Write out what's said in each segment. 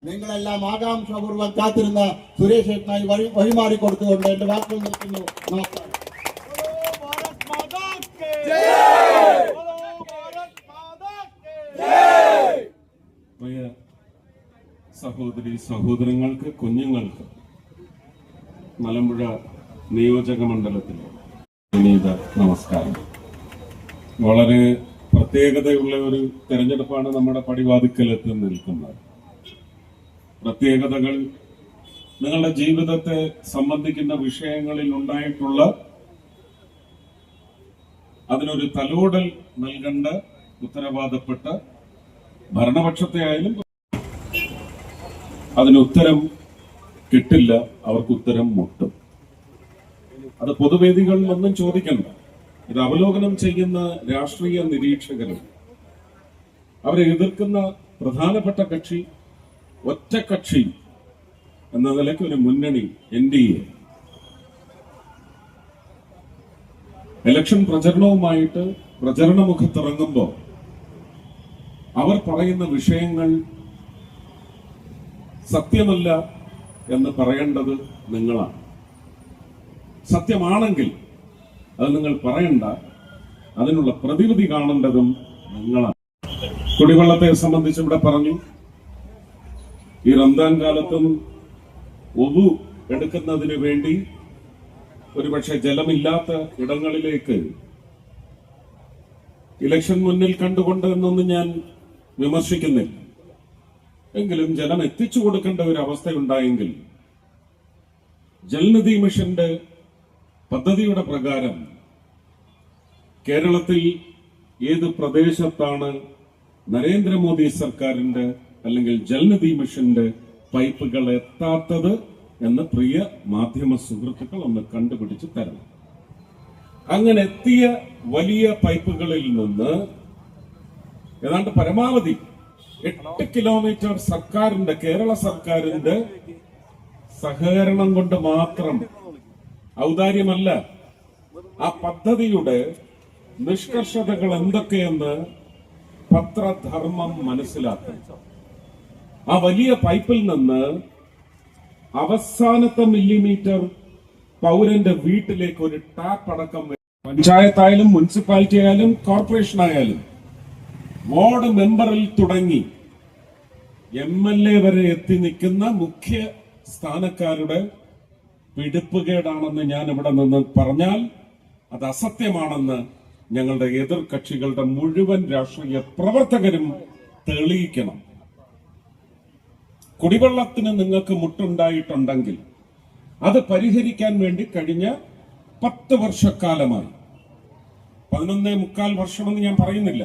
നിങ്ങളെല്ലാം ആകാംക്ഷാപൂർവ്വം കാത്തിരുന്ന സുരേഷ് ഏട്ടനായി വഴിമാറിക്കൊടുത്തുകൊണ്ട് എന്റെ വാക്കുകൾ നിർത്തുന്നു. നമസ്കാരം. പ്രിയ സഹോദരി സഹോദരങ്ങൾക്ക്, കുഞ്ഞുങ്ങൾക്ക് മലമ്പുഴ നിയോജക മണ്ഡലത്തിലെ വിനീത നമസ്കാരം. വളരെ പ്രത്യേകതയുള്ള ഒരു തെരഞ്ഞെടുപ്പാണ് നമ്മുടെ പടിവാതിക്കലെത്തി നിൽക്കുന്നത്. പ്രത്യേകതകൾ നിങ്ങളുടെ ജീവിതത്തെ സംബന്ധിക്കുന്ന വിഷയങ്ങളിൽ ഉണ്ടായിട്ടുള്ള അതിനൊരു തലോടൽ നൽകേണ്ട ഉത്തരവാദപ്പെട്ട ഭരണപക്ഷത്തെ ആയാലും അതിന് ഉത്തരം കിട്ടില്ല, അവർക്ക് ഉത്തരം മുട്ടും. അത് പൊതുവേദികളിലൊന്നും ചോദിക്കണ്ട. ഇത് അവലോകനം ചെയ്യുന്ന രാഷ്ട്രീയ നിരീക്ഷകരും അവരെ എതിർക്കുന്ന പ്രധാനപ്പെട്ട കക്ഷി ഒറ്റക്കക്ഷി എന്ന നിലയ്ക്ക് ഒരു മുന്നണി NDA ഇലക്ഷൻ പ്രചരണവുമായിട്ട് പ്രചരണമുഖത്തിറങ്ങുമ്പോൾ അവർ പറയുന്ന വിഷയങ്ങൾ സത്യമല്ല എന്ന് പറയേണ്ടത് നിങ്ങളാണ്. സത്യമാണെങ്കിൽ അത് നിങ്ങൾ പറയണ്ട, അതിനുള്ള പ്രതിവിധി കാണേണ്ടതും നിങ്ങളാണ്. കുടിവെള്ളത്തെ സംബന്ധിച്ച് ഇവിടെ പറഞ്ഞു. ഈ റംദാൻ കാലത്തും ഒവു എടുക്കുന്നതിന് വേണ്ടി ഒരുപക്ഷെ ജലമില്ലാത്ത ഇടങ്ങളിലേക്ക് ഇലക്ഷൻ മുന്നിൽ കണ്ടുകൊണ്ട് എന്നൊന്നും ഞാൻ വിമർശിക്കുന്നില്ല. എങ്കിലും ജലം എത്തിച്ചു കൊടുക്കേണ്ട ഒരു അവസ്ഥയുണ്ടായെങ്കിൽ ജൽനിധി മിഷന്റെ പദ്ധതിയുടെ പ്രകാരം കേരളത്തിൽ ഏത് പ്രദേശത്താണ് നരേന്ദ്രമോദി സർക്കാരിന്റെ അല്ലെങ്കിൽ ജൽനിധി മിഷന്റെ പൈപ്പുകൾ എത്താത്തത് എന്ന് പ്രിയ മാധ്യമ സുഹൃത്തുക്കൾ ഒന്ന് കണ്ടുപിടിച്ച് തരണം. അങ്ങനെ എത്തിയ വലിയ പൈപ്പുകളിൽ നിന്ന് ഏതാണ്ട് പരമാവധി 8 കിലോമീറ്റർ സർക്കാരിന്റെ, കേരള സർക്കാരിന്റെ സഹകരണം കൊണ്ട് മാത്രം, ഔദാര്യമല്ല, ആ പദ്ധതിയുടെ നിഷ്കർഷതകൾ എന്തൊക്കെയെന്ന് പത്രധർമ്മം മനസ്സിലാക്കും. ആ വലിയ പൈപ്പിൽ നിന്ന് അവസാനത്തെ മില്ലിമീറ്റർ പൗരന്റെ വീട്ടിലേക്ക് ഒരു ടാപ്പ് അടക്കം, പഞ്ചായത്തായാലും മുനിസിപ്പാലിറ്റി ആയാലും കോർപ്പറേഷൻ ആയാലും വാർഡ് മെമ്പറിൽ തുടങ്ങി MLA വരെ എത്തി നിൽക്കുന്ന മുഖ്യ സ്ഥാനക്കാരുടെ പിടിപ്പുകേടാണെന്ന് ഞാൻ ഇവിടെ നിന്ന് പറഞ്ഞാൽ അത് അസത്യമാണെന്ന് ഞങ്ങളുടെ എതിർ കക്ഷികളുടെ മുഴുവൻ രാഷ്ട്രീയ പ്രവർത്തകരും തെളിയിക്കണം. കുടിവെള്ളത്തിന് നിങ്ങൾക്ക് മുട്ടുണ്ടായിട്ടുണ്ടെങ്കിൽ അത് പരിഹരിക്കാൻ വേണ്ടി കഴിഞ്ഞ 10 വർഷക്കാലമായി, 11.25 വർഷമെന്ന് ഞാൻ പറയുന്നില്ല,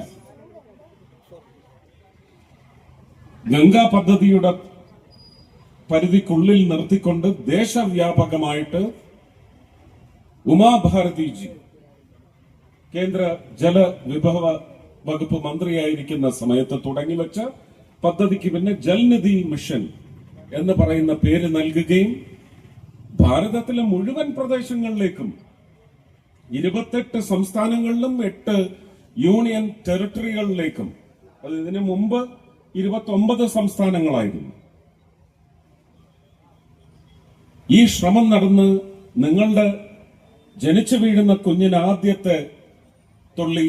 ഗംഗാ പദ്ധതിയുടെ പരിധിക്കുള്ളിൽ നിർത്തിക്കൊണ്ട് ദേശവ്യാപകമായിട്ട് ഉമാഭാരതിജി കേന്ദ്ര ജലവിഭവ വകുപ്പ് മന്ത്രിയായിരിക്കുന്ന സമയത്ത് തുടങ്ങിവെച്ച പദ്ധതിക്ക് പിന്നെ ജൽനിധി മിഷൻ എന്ന് പറയുന്ന പേര് നൽകുകയും ഭാരതത്തിലെ മുഴുവൻ പ്രദേശങ്ങളിലേക്കും 28 സംസ്ഥാനങ്ങളിലും 8 യൂണിയൻ ടെറിട്ടറികളിലേക്കും, അത് ഇതിനു മുമ്പ് 29 സംസ്ഥാനങ്ങളായിരുന്നു. ഈ ശ്രമം നടന്ന് നിങ്ങളുടെ ജനിച്ചു വീഴുന്ന കുഞ്ഞിന് ആദ്യത്തെ തുള്ളി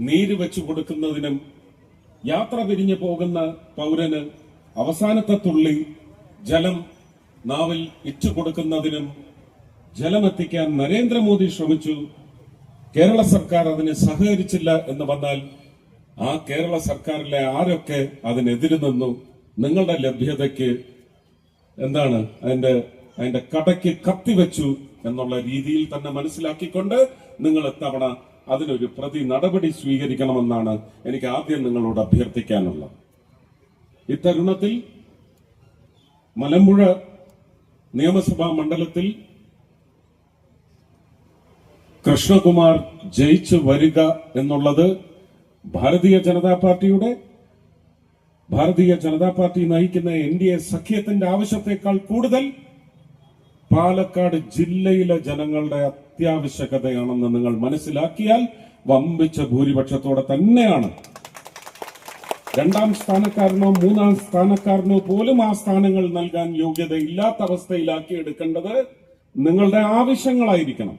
നീര് വെച്ചു കൊടുക്കുന്നതിനും യാത്ര പിരിഞ്ഞു പോകുന്ന പൗരന് അവസാനത്തെ തുള്ളി ജലം നാവിൽ ഇച്ചു കൊടുക്കുന്നതിനും ജലമെത്തിക്കാൻ നരേന്ദ്രമോദി ശ്രമിച്ചു. കേരള സർക്കാർ അതിന് സഹകരിച്ചില്ല എന്ന് വന്നാൽ ആ കേരള സർക്കാരിലെ ആരൊക്കെ അതിനെതിര് നിന്നു, നിങ്ങളുടെ ലഭ്യതയ്ക്ക് എന്താണ് അതിന്റെ കടയ്ക്ക് കത്തിവെച്ചു എന്നുള്ള രീതിയിൽ തന്നെ മനസ്സിലാക്കിക്കൊണ്ട് നിങ്ങൾ ഇത്തവണ അതിനൊരു പ്രതി നടപടി സ്വീകരിക്കണമെന്നാണ് എനിക്ക് ആദ്യം നിങ്ങളോട് അഭ്യർത്ഥിക്കാനുള്ളത്. ഇത്തരുണത്തിൽ മലമ്പുഴ നിയമസഭാ മണ്ഡലത്തിൽ കൃഷ്ണകുമാർ ജയിച്ചു വരിക എന്നുള്ളത് ഭാരതീയ ജനതാ പാർട്ടി നയിക്കുന്ന NDA സഖ്യത്തിന്റെ ആവശ്യത്തെക്കാൾ കൂടുതൽ പാലക്കാട് ജില്ലയിലെ ജനങ്ങളുടെ അത്യാവശ്യകതയാണെന്ന് നിങ്ങൾ മനസ്സിലാക്കിയാൽ വമ്പിച്ച ഭൂരിപക്ഷത്തോടെ തന്നെയാണ് രണ്ടാം സ്ഥാനക്കാരനോ മൂന്നാം സ്ഥാനക്കാരനോ പോലും ആ സ്ഥാനങ്ങൾ നൽകാൻ യോഗ്യതയില്ലാത്ത അവസ്ഥയിലാക്കി എടുക്കേണ്ടത് നിങ്ങളുടെ ആവശ്യങ്ങളായിരിക്കണം.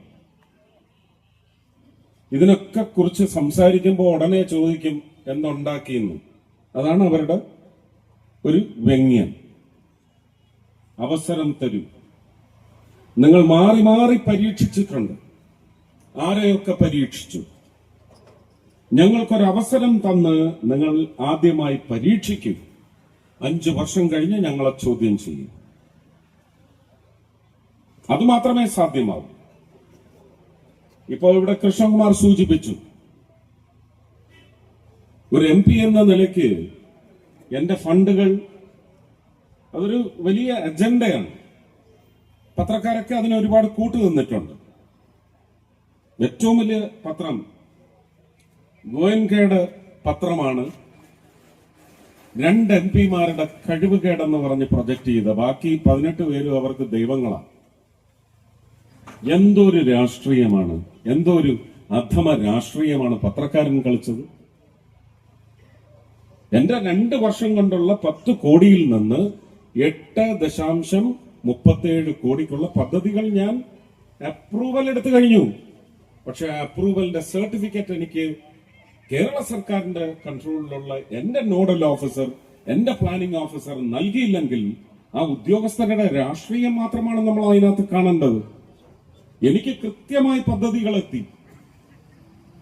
ഇതിനൊക്കെ കുറിച്ച് സംസാരിക്കുമ്പോൾ ഉടനെ ചോദിക്കും എന്തുണ്ടാക്കിയെന്ന്. അതാണ് അവരുടെ ഒരു വ്യംഗ്യം. അവസരം തരൂ. നിങ്ങൾ മാറി മാറി പരീക്ഷിച്ചിട്ടുണ്ട്. ആരെയൊക്കെ പരീക്ഷിച്ചു? ഞങ്ങൾക്കൊരവസരം തന്ന് നിങ്ങൾ ആദ്യമായി പരീക്ഷിക്കും. 5 വർഷം കഴിഞ്ഞ് ഞങ്ങളെ ചോദ്യം ചെയ്യും. അതുമാത്രമേ സാധ്യമാവൂ. ഇപ്പോൾ ഇവിടെ കൃഷ്ണകുമാർ സൂചിപ്പിച്ചു, ഒരു MP എന്ന നിലയ്ക്ക് എന്റെ ഫണ്ടുകൾ അതൊരു വലിയ അജണ്ടയാണ്. പത്രക്കാരൊക്കെ അതിന് ഒരുപാട് കൂട്ടുനിന്നിട്ടുണ്ട്. ഏറ്റവും വലിയ പത്രം ഗോയൻകേട് പത്രമാണ് 2 MP-മാരുടെ കഴിവുകേടെന്ന് പറഞ്ഞ് പ്രൊജക്ട് ചെയ്ത. ബാക്കി 18 പേരും അവർക്ക് ദൈവങ്ങളാണ്. എന്തൊരു രാഷ്ട്രീയമാണ്, എന്തൊരു അധമ രാഷ്ട്രീയമാണ് പത്രക്കാരൻ കളിച്ചത്. എന്റെ 2 വർഷം കൊണ്ടുള്ള 10 കോടിയിൽ നിന്ന് 8.37 കോടിക്കുള്ള പദ്ധതികൾ ഞാൻ അപ്രൂവൽ എടുത്തു കഴിഞ്ഞു. പക്ഷെ അപ്രൂവലിന്റെ സർട്ടിഫിക്കറ്റ് എനിക്ക് കേരള സർക്കാരിന്റെ കൺട്രോളിലുള്ള എന്റെ നോഡൽ ഓഫീസർ, എന്റെ പ്ലാനിംഗ് ഓഫീസർ നൽകിയില്ലെങ്കിൽ ആ ഉദ്യോഗസ്ഥരുടെ രാഷ്ട്രീയം മാത്രമാണ് നമ്മൾ അതിനകത്ത് കാണേണ്ടത്. എനിക്ക് കൃത്യമായി പദ്ധതികൾ എത്തി.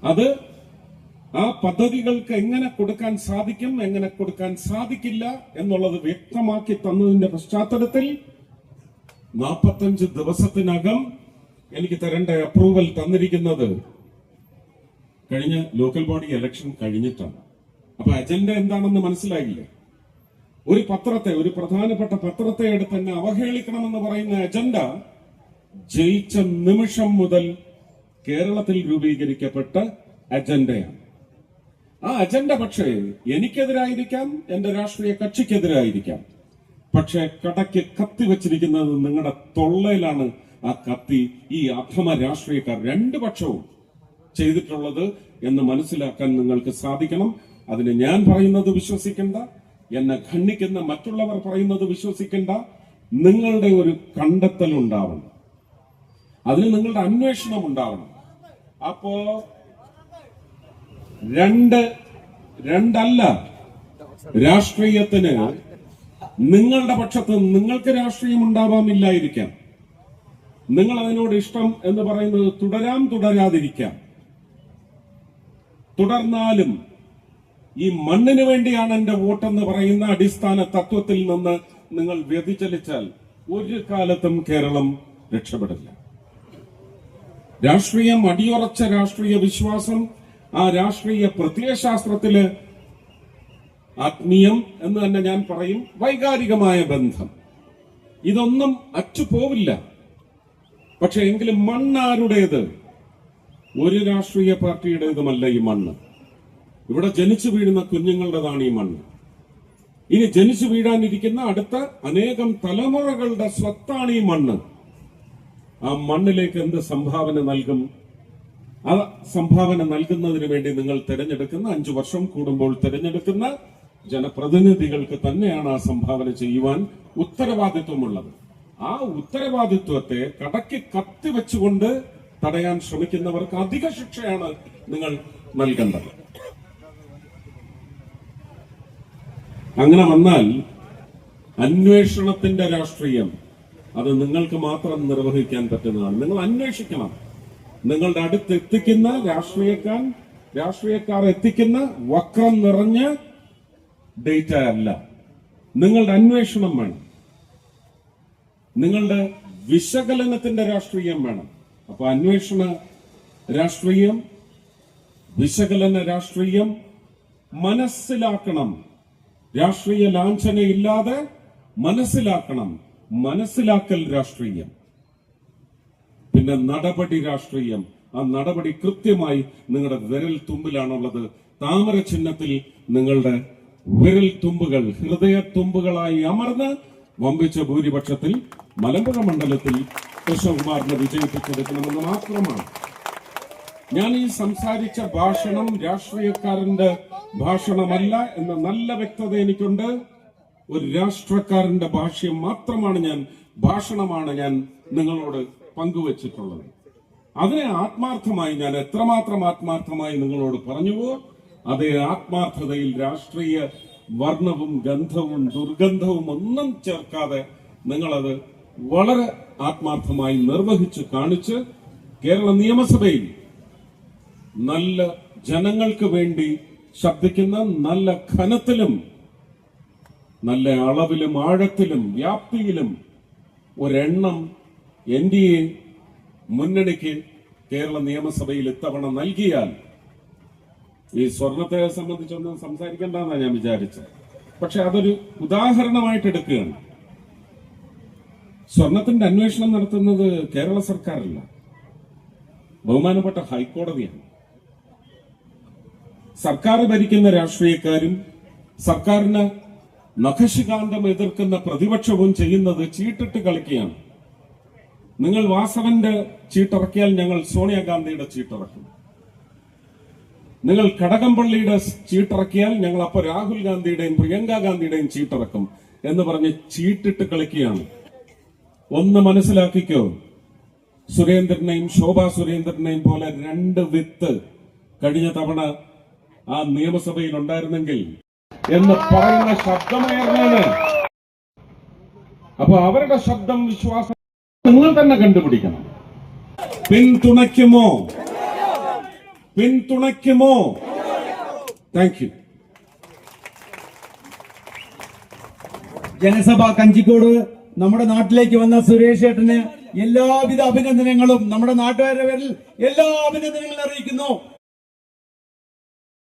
അത് ആ പദ്ധതികൾക്ക് എങ്ങനെ കൊടുക്കാൻ സാധിക്കും, എങ്ങനെ കൊടുക്കാൻ സാധിക്കില്ല എന്നുള്ളത് വ്യക്തമാക്കി തന്നതിന്റെ പശ്ചാത്തലത്തിൽ 45 ദിവസത്തിനകം എനിക്ക് തരേണ്ട അപ്രൂവൽ തന്നിരിക്കുന്നത് കഴിഞ്ഞ ലോക്കൽ ബോഡി ഇലക്ഷൻ കഴിഞ്ഞിട്ടാണ്. അപ്പൊ അജണ്ട എന്താണെന്ന് മനസ്സിലായില്ലേ? ഒരു പത്രത്തെ, ഒരു പ്രധാനപ്പെട്ട പത്രത്തെ എടുത്ത് തന്നെ അവഹേളിക്കണമെന്ന് പറയുന്ന അജണ്ട ജയിച്ച നിമിഷം മുതൽ കേരളത്തിൽ രൂപീകരിക്കപ്പെട്ട അജണ്ടയാണ്. ആ അജണ്ട പക്ഷേ എനിക്കെതിരായിരിക്കാം, എന്റെ രാഷ്ട്രീയ കക്ഷിക്കെതിരായിരിക്കാം. പക്ഷെ കടയ്ക്ക് കത്തി വെച്ചിരിക്കുന്നത് നിങ്ങളുടെ തൊള്ളയിലാണ്. ആ കത്തി ഈ അധമ രാഷ്ട്രീയക്കാർ 2 പക്ഷവും ചെയ്തിട്ടുള്ളത് എന്ന് മനസ്സിലാക്കാൻ നിങ്ങൾക്ക് സാധിക്കണം. അതിന് ഞാൻ പറയുന്നത് വിശ്വസിക്കണ്ട, എന്നെ ഖണ്ഡിക്കുന്ന മറ്റുള്ളവർ പറയുന്നത് വിശ്വസിക്കണ്ട. നിങ്ങളുടെ ഒരു കണ്ടെത്തൽ ഉണ്ടാവണം, അതിന് നിങ്ങളുടെ അന്വേഷണം ഉണ്ടാവണം. അപ്പോ രണ്ടല്ല രാഷ്ട്രീയത്തിന് നിങ്ങളുടെ പക്ഷത്ത് നിങ്ങൾക്ക് രാഷ്ട്രീയം ഉണ്ടാവാമില്ലായിരിക്കാം. നിങ്ങൾ അതിനോട് ഇഷ്ടം എന്ന് പറയുന്നത് തുടരാം, തുടരാതിരിക്കാം. തുടർന്നാലും ഈ മണ്ണിന് വേണ്ടിയാണ് എന്റെ വോട്ടെന്ന് പറയുന്ന അടിസ്ഥാന തത്വത്തിൽ നിന്ന് നിങ്ങൾ വ്യതിചലിച്ചാൽ ഒരു കാലത്തും കേരളം രക്ഷപ്പെടില്ല. രാഷ്ട്രീയം, അടിയുറച്ച രാഷ്ട്രീയ വിശ്വാസം, ആ രാഷ്ട്രീയ പ്രത്യയശാസ്ത്രത്തില് ആത്മീയം എന്ന് തന്നെ ഞാൻ പറയും, വൈകാരികമായ ബന്ധം, ഇതൊന്നും അറ്റുപോവില്ല. പക്ഷെ എങ്കിലും മണ്ണാരുടേത്? ഒരു രാഷ്ട്രീയ പാർട്ടിയുടേതുമല്ല ഈ മണ്ണ്. ഇവിടെ ജനിച്ചു വീഴുന്ന കുഞ്ഞുങ്ങളുടേതാണ് ഈ മണ്ണ്. ഇനി ജനിച്ചു വീഴാനിരിക്കുന്ന അടുത്ത അനേകം തലമുറകളുടെ സ്വത്താണ് ഈ മണ്ണ്. ആ മണ്ണിലേക്ക് എന്ത് സംഭാവന നൽകും? ആ സംഭാവന നൽകുന്നതിന് വേണ്ടി നിങ്ങൾ തിരഞ്ഞെടുക്കുന്ന, 5 വർഷം കൂടുമ്പോൾ തിരഞ്ഞെടുക്കുന്ന ജനപ്രതിനിധികൾക്ക് തന്നെയാണ് ആ സംഭാവന ചെയ്യുവാൻ ഉത്തരവാദിത്വമുള്ളത്. ആ ഉത്തരവാദിത്വത്തെ കടയ്ക്ക് കത്തിവെച്ചുകൊണ്ട് തടയാൻ ശ്രമിക്കുന്നവർക്ക് അധിക ശിക്ഷയാണ് നിങ്ങൾ നൽകേണ്ടത്. അങ്ങനെ വന്നാൽ അന്വേഷണത്തിന്റെ രാഷ്ട്രീയം അത് നിങ്ങൾക്ക് മാത്രം നിർവഹിക്കാൻ പറ്റുന്നതാണ്. നിങ്ങൾ അന്വേഷിക്കണം. നിങ്ങളുടെ അടുത്ത് എത്തിക്കുന്ന രാഷ്ട്രീയക്കാർ എത്തിക്കുന്ന വക്രം നിറഞ്ഞ ഡേറ്റ അല്ല. നിങ്ങളുടെ അന്വേഷണം വേണം, നിങ്ങളുടെ വിശകലനത്തിന്റെ രാഷ്ട്രീയം വേണം. അപ്പൊ അന്വേഷണ രാഷ്ട്രീയം, വിശകലന രാഷ്ട്രീയം മനസ്സിലാക്കണം. രാഷ്ട്രീയ ലാഞ്ചനയില്ലാതെ മനസ്സിലാക്കണം. മനസ്സിലാക്കൽ രാഷ്ട്രീയം. പിന്നെ നടപടി രാഷ്ട്രീയം. ആ നടപടി കൃത്യമായി നിങ്ങളുടെ വിരൽ തുമ്പിലാണുള്ളത്. താമര ചിഹ്നത്തിൽ നിങ്ങളുടെ വിരൽ തുമ്പുകൾ ഹൃദയ തുമ്പുകളായി അമർന്ന് വമ്പിച്ച ഭൂരിപക്ഷത്തിൽ മലമ്പുഴ മണ്ഡലത്തിൽ കൃഷ്ണകുമാറിനെ വിജയിപ്പിച്ചെടുക്കണമെന്ന് മാത്രമാണ്. ഞാൻ ഈ സംസാരിച്ച ഭാഷണം രാഷ്ട്രീയക്കാരന്റെ ഭാഷണമല്ല എന്ന നല്ല വ്യക്തത എനിക്കുണ്ട്. ഒരു രാഷ്ട്രക്കാരന്റെ ഭാഷണമാണ് ഞാൻ നിങ്ങളോട് പങ്കുവച്ചിട്ടുള്ളത്. അതിനെ ആത്മാർത്ഥമായി ഞാൻ എത്രമാത്രം ആത്മാർത്ഥമായി നിങ്ങളോട് പറഞ്ഞുവോ അതേ ആത്മാർത്ഥതയിൽ രാഷ്ട്രീയ വർണ്ണവും ഗന്ധവും ദുർഗന്ധവും ഒന്നും ചേർക്കാതെ നിങ്ങളത് വളരെ ആത്മാർത്ഥമായി നിർവഹിച്ച് കാണിച്ച് കേരള നിയമസഭയിൽ നല്ല ജനങ്ങൾക്ക് വേണ്ടി ശബ്ദിക്കുന്ന നല്ല ഘനത്തിലും നല്ല അളവിലും ആഴത്തിലും വ്യാപ്തിയിലും ഒരെണ്ണം NDA മുന്നണിക്ക് കേരള നിയമസഭയിൽ ഇത്തവണ നൽകിയാൽ ഈ സ്വർണത്തെ സംബന്ധിച്ചൊന്നും സംസാരിക്കേണ്ടെന്നാണ് ഞാൻ വിചാരിച്ചത്. പക്ഷെ അതൊരു ഉദാഹരണമായിട്ട് എടുക്കുകയാണ്. സ്വർണത്തിന്റെ അന്വേഷണം നടത്തുന്നത് കേരള സർക്കാരല്ല, ബഹുമാനപ്പെട്ട ഹൈക്കോടതിയാണ്. സർക്കാർ ഭരിക്കുന്ന രാഷ്ട്രീയക്കാരും സർക്കാരിന് നഖശികാന്തം എതിർക്കുന്ന പ്രതിപക്ഷവും ചെയ്യുന്നത് ചീട്ടിട്ട് കളിക്കുകയാണ്. നിങ്ങൾ വാസവന്റെ ചീട്ടിറക്കിയാൽ ഞങ്ങൾ സോണിയാഗാന്ധിയുടെ ചീട്ടിറക്കും. നിങ്ങൾ കടകംപള്ളിയുടെ ചീട്ടിറക്കിയാൽ ഞങ്ങൾ അപ്പൊ രാഹുൽ ഗാന്ധിയുടെയും പ്രിയങ്ക ഗാന്ധിയുടെയും ചീട്ടിറക്കും എന്ന് പറഞ്ഞ് ചീട്ടിട്ട് കളിക്കുകയാണ്. ഒന്ന് മനസ്സിലാക്കിക്കോ, സുരേന്ദ്രനെയും ശോഭാ സുരേന്ദ്രനെയും പോലെ 2 വിത്ത് കഴിഞ്ഞ തവണ ആ നിയമസഭയിൽ ഉണ്ടായിരുന്നെങ്കിൽ എന്ന് പറയുന്ന ശബ്ദമേർന്നാണ്. അപ്പൊ അവരുടെ ശബ്ദം വിശ്വാസം നിങ്ങൾ തന്നെ കണ്ടുപിടിക്കണം. പിന്തുണയ്ക്കുമോ? Thank you. ജനസഭ കഞ്ചിക്കോട് നമ്മുടെ നാട്ടിലേക്ക് വന്ന സുരേഷ് ഏട്ടന് എല്ലാവിധ അഭിനന്ദനങ്ങളും നമ്മുടെ നാട്ടുകാരുടെ പേരിൽ എല്ലാ അഭിനന്ദനങ്ങളും അറിയിക്കുന്നു.